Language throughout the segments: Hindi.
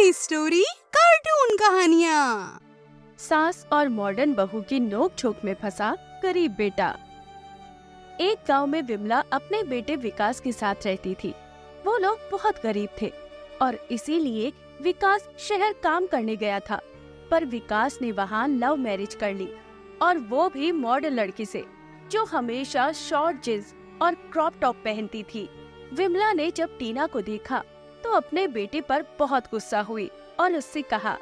नई स्टोरी कार्टून कहानियाँ। सास और मॉडर्न बहू की नोक झोंक में फंसा गरीब बेटा। एक गांव में विमला अपने बेटे विकास के साथ रहती थी। वो लोग बहुत गरीब थे और इसीलिए विकास शहर काम करने गया था। पर विकास ने वहाँ लव मैरिज कर ली, और वो भी मॉडर्न लड़की से, जो हमेशा शॉर्ट जींस और क्रॉप टॉप पहनती थी। विमला ने जब टीना को देखा तो अपने बेटे पर बहुत गुस्सा हुई और उससे कहा,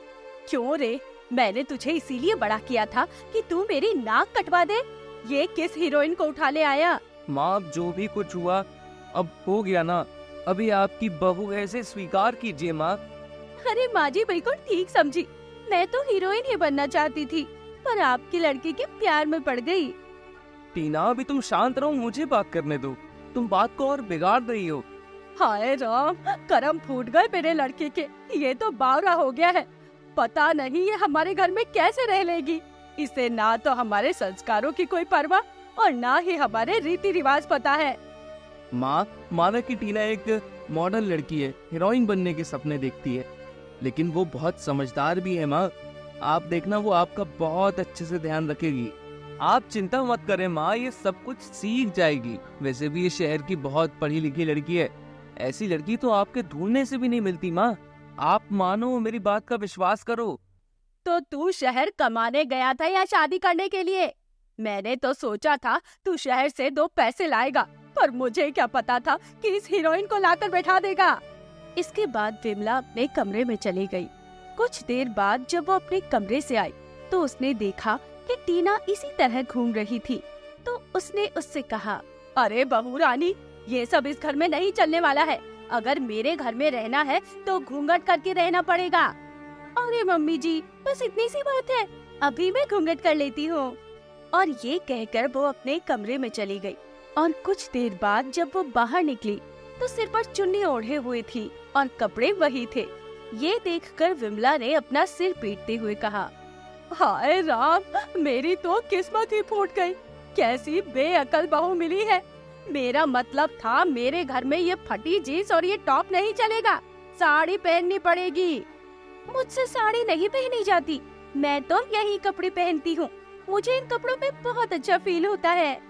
क्यों रे, मैंने तुझे इसीलिए बड़ा किया था कि तू मेरी नाक कटवा दे। ये किस हीरोइन को उठा ले आया? माँ, जो भी कुछ हुआ अब हो गया ना, अभी आपकी बहू है, इसे स्वीकार कीजिए माँ। अरे माँ जी, बिल्कुल ठीक समझी। मैं तो हीरोइन ही बनना चाहती थी, पर आपकी लड़की के प्यार में पड़ गई। टीना, अभी तुम शांत रहो, मुझे बात करने दो। तुम बात को और बिगाड़ रही हो। हाय राम, करम फूट गए मेरे लड़के के। ये तो बावरा हो गया है। पता नहीं ये हमारे घर में कैसे रह लेगी। इसे ना तो हमारे संस्कारों की कोई परवाह और ना ही हमारे रीति रिवाज पता है। माँ, माना कि टीना एक मॉडर्न लड़की है, हीरोइन बनने के सपने देखती है, लेकिन वो बहुत समझदार भी है माँ। आप देखना, वो आपका बहुत अच्छे से ध्यान रखेगी। आप चिंता मत करें माँ, ये सब कुछ सीख जाएगी। वैसे भी ये शहर की बहुत पढ़ी लिखी लड़की है। ऐसी लड़की तो आपके ढूंढने से भी नहीं मिलती माँ। आप मानो, मेरी बात का विश्वास करो। तो तू शहर कमाने गया था या शादी करने के लिए? मैंने तो सोचा था तू शहर से 2 पैसे लाएगा, पर मुझे क्या पता था कि इस हीरोइन को लाकर बैठा देगा। इसके बाद विमला अपने कमरे में चली गई। कुछ देर बाद जब वो अपने कमरे से आई तो उसने देखा कि टीना इसी तरह घूम रही थी। तो उसने उससे कहा, अरे बहू रानी, ये सब इस घर में नहीं चलने वाला है। अगर मेरे घर में रहना है तो घूंघट करके रहना पड़ेगा। अरे मम्मी जी, बस इतनी सी बात है, अभी मैं घूंघट कर लेती हूँ। और ये कहकर वो अपने कमरे में चली गई। और कुछ देर बाद जब वो बाहर निकली तो सिर पर चुन्नी ओढ़े हुए थी और कपड़े वही थे। ये देखकर विमला ने अपना सिर पीटते हुए कहा, हाय राम, मेरी तो किस्मत ही फूट गई। कैसी बेअकल बहू मिली है। मेरा मतलब था, मेरे घर में ये फटी जींस और ये टॉप नहीं चलेगा, साड़ी पहननी पड़ेगी। मुझसे साड़ी नहीं पहनी जाती, मैं तो यही कपड़े पहनती हूँ। मुझे इन कपड़ों में बहुत अच्छा फील होता है।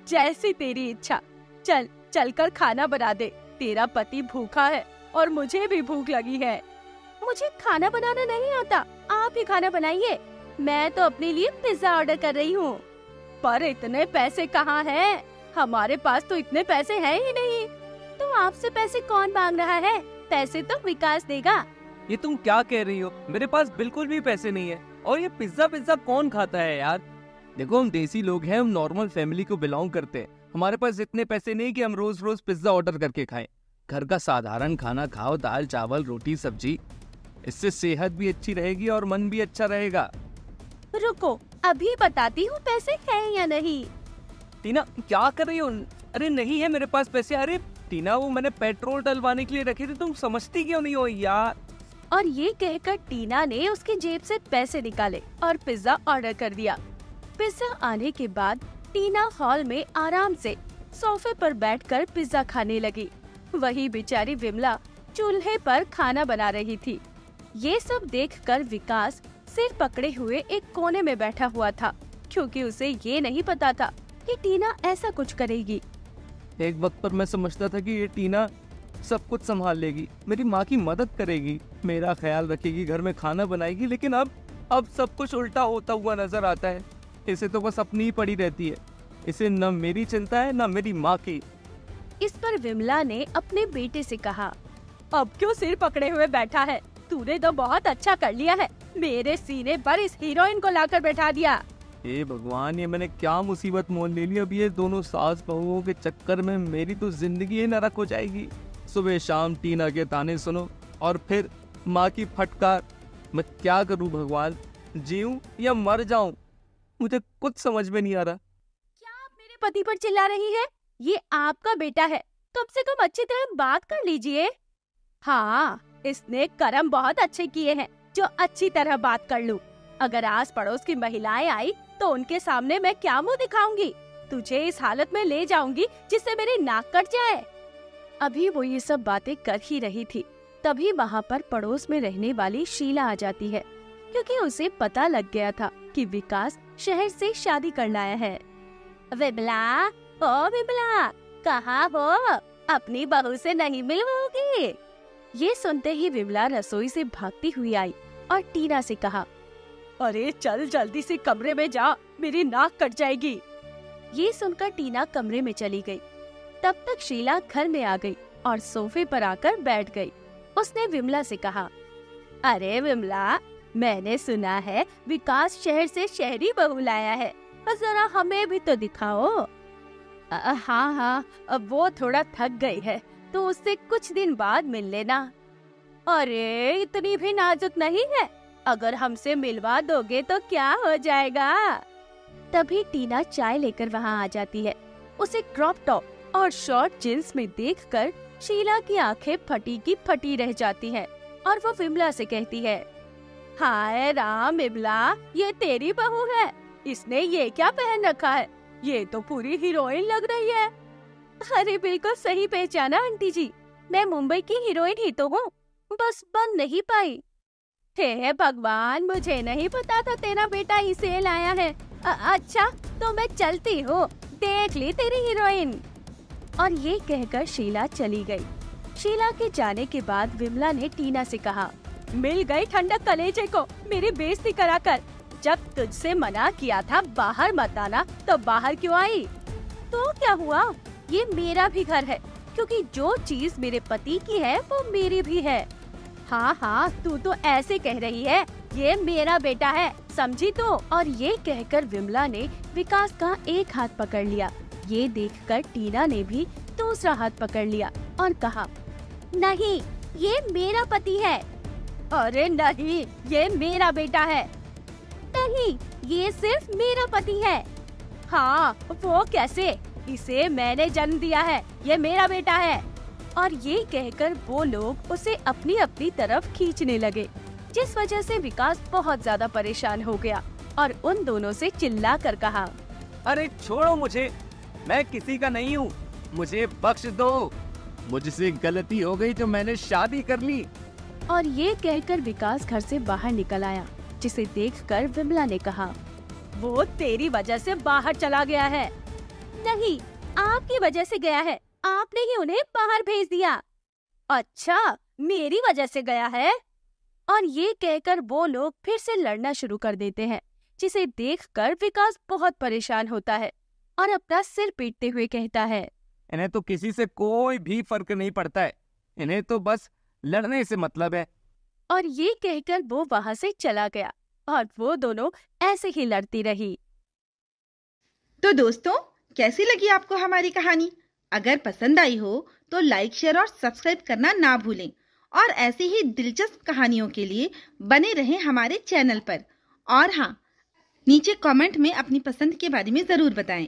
जैसी तेरी इच्छा। चल चलकर खाना बना दे, तेरा पति भूखा है और मुझे भी भूख लगी है। मुझे खाना बनाना नहीं आता, आप ही खाना बनाइए। मैं तो अपने लिए पिज्जा ऑर्डर कर रही हूँ। पर इतने पैसे कहाँ हैं? हमारे पास तो इतने पैसे हैं ही नहीं। तो आपसे पैसे कौन मांग रहा है? पैसे तो विकास देगा। ये तुम क्या कह रही हो? मेरे पास बिल्कुल भी पैसे नहीं है। और ये पिज्जा कौन खाता है यार? देखो, हम देसी लोग हैं, हम नॉर्मल फैमिली को बिलोंग करते हैं। हमारे पास इतने पैसे नहीं कि हम रोज रोज पिज्जा ऑर्डर करके खाएं। घर का साधारण खाना खाओ, दाल चावल रोटी सब्जी। इससे सेहत भी अच्छी रहेगी और मन भी अच्छा रहेगा। रुको, अभी बताती हूँ पैसे हैं या नहीं। टीना, क्या कर रही हो? अरे नहीं है मेरे पास पैसे। अरे टीना, वो मैंने पेट्रोल डलवाने के लिए रखे थे, तुम समझती क्यों नहीं हो यार? और ये कहकर टीना ने उसकी जेब से पैसे निकाले और पिज्जा ऑर्डर कर दिया। पिज्जा आने के बाद टीना हॉल में आराम से सोफे पर बैठकर पिज्जा खाने लगी। वही बेचारी विमला चूल्हे पर खाना बना रही थी। ये सब देखकर विकास सिर पकड़े हुए एक कोने में बैठा हुआ था, क्योंकि उसे ये नहीं पता था कि टीना ऐसा कुछ करेगी। एक वक्त पर मैं समझता था कि ये टीना सब कुछ संभाल लेगी, मेरी माँ की मदद करेगी, मेरा ख्याल रखेगी, घर में खाना बनाएगी, लेकिन अब सब कुछ उल्टा होता हुआ नजर आता है। इसे तो बस अपनी ही पड़ी रहती है। इसे न मेरी चिंता है न मेरी माँ की। इस पर विमला ने अपने बेटे से कहा, अब क्यों सिर पकड़े हुए बैठा है? तूने तो बहुत अच्छा कर लिया है, मेरे सीने पर इस हीरोइन को लाकर बैठा दिया। हे भगवान, ये मैंने क्या मुसीबत मोल ले ली। अब ये दोनों सास बहुओं के चक्कर में मेरी तो जिंदगी ही नरक हो जाएगी। सुबह शाम टीना के ताने सुनो और फिर माँ की फटकार। मैं क्या करूँ भगवान? जीऊं या मर जाऊं? मुझे कुछ समझ में नहीं आ रहा। क्या आप मेरे पति पर चिल्ला रही है? ये आपका बेटा है, कम से कम अच्छी तरह बात कर लीजिए। हाँ, इसने कर्म बहुत अच्छे किए हैं जो अच्छी तरह बात कर लूं। अगर आस पड़ोस की महिलाएं आई तो उनके सामने मैं क्या मुंह दिखाऊंगी? तुझे इस हालत में ले जाऊंगी जिससे मेरी नाक कट जाए। अभी वो ये सब बातें कर ही रही थी तभी वहाँ पर पड़ोस में रहने वाली शीला आ जाती है, क्योंकि उसे पता लग गया था कि विकास शहर से शादी करने आया है। विमला, ओ विमला, कहाँ हो? अपनी बहू से नहीं मिलोगी? ये सुनते ही विमला रसोई से भागती हुई आई और टीना से कहा, अरे चल जल्दी से कमरे में जा, मेरी नाक कट जाएगी। ये सुनकर टीना कमरे में चली गई। तब तक शीला घर में आ गई और सोफे पर आकर बैठ गई। उसने विमला से कहा, अरे विमला, मैंने सुना है विकास शहर से शहरी बहू लाया है, जरा हमें भी तो दिखाओ। हाँ, अब वो थोड़ा थक गई है, तो उससे कुछ दिन बाद मिल लेना। अरे इतनी भी नाजुक नहीं है, अगर हमसे मिलवा दोगे तो क्या हो जाएगा। तभी टीना चाय लेकर वहाँ आ जाती है। उसे क्रॉप टॉप और शॉर्ट जींस में देखकर शीला की आंखें फटी की फटी रह जाती हैं और वो विमला से कहती है, हाय राम विमला, ये तेरी बहू है? इसने ये क्या पहन रखा है? ये तो पूरी हीरोइन लग रही है। अरे बिल्कुल सही पहचाना आंटी जी, मैं मुंबई की हीरोइन ही तो हूँ, बस बन नहीं पाई। हे भगवान, मुझे नहीं पता था तेरा बेटा इसे लाया है। अच्छा तो मैं चलती हूँ, देख ली तेरी हीरोइन। और ये कहकर शीला चली गई। शीला के जाने के बाद विमला ने टीना से कहा, मिल गई ठंडक कलेजे को मेरी बेइज्जती कराकर। जब तुझसे मना किया था बाहर मत आना, तो बाहर क्यों आई? तो क्या हुआ, ये मेरा भी घर है, क्योंकि जो चीज मेरे पति की है वो मेरी भी है। हाँ, तू तो ऐसे कह रही है, ये मेरा बेटा है, समझी तो? और ये कहकर विमला ने विकास का एक हाथ पकड़ लिया। ये देखकर टीना ने भी दूसरा हाथ पकड़ लिया और कहा, नहीं, ये मेरा पति है। अरे नहीं, ये मेरा बेटा है। नहीं, ये सिर्फ मेरा पति है। हाँ, वो कैसे? इसे मैंने जन्म दिया है, ये मेरा बेटा है। और ये कहकर वो लोग उसे अपनी अपनी तरफ खींचने लगे, जिस वजह से विकास बहुत ज्यादा परेशान हो गया और उन दोनों से चिल्ला कर कहा, अरे छोड़ो मुझे, मैं किसी का नहीं हूँ, मुझे बख्श दो। मुझसे गलती हो गई तो मैंने शादी कर ली। और ये कहकर विकास घर से बाहर निकल आया, जिसे देखकर विमला ने कहा, वो तेरी वजह से बाहर चला गया है। नहीं, आपकी वजह से गया है, आपने ही उन्हें बाहर भेज दिया। अच्छा, मेरी वजह से गया है? और ये कहकर वो लोग फिर से लड़ना शुरू कर देते हैं, जिसे देखकर विकास बहुत परेशान होता है और अपना सिर पीटते हुए कहता है, इन्हें तो किसी से कोई भी फर्क नहीं पड़ता है, इन्हें तो बस लड़ने से मतलब है। और ये कहकर वो वहाँ से चला गया और वो दोनों ऐसे ही लड़ती रही। तो दोस्तों, कैसी लगी आपको हमारी कहानी? अगर पसंद आई हो तो लाइक, शेयर और सब्सक्राइब करना ना भूलें और ऐसी ही दिलचस्प कहानियों के लिए बने रहें हमारे चैनल पर। और हाँ, नीचे कमेंट में अपनी पसंद के बारे में जरूर बताएं।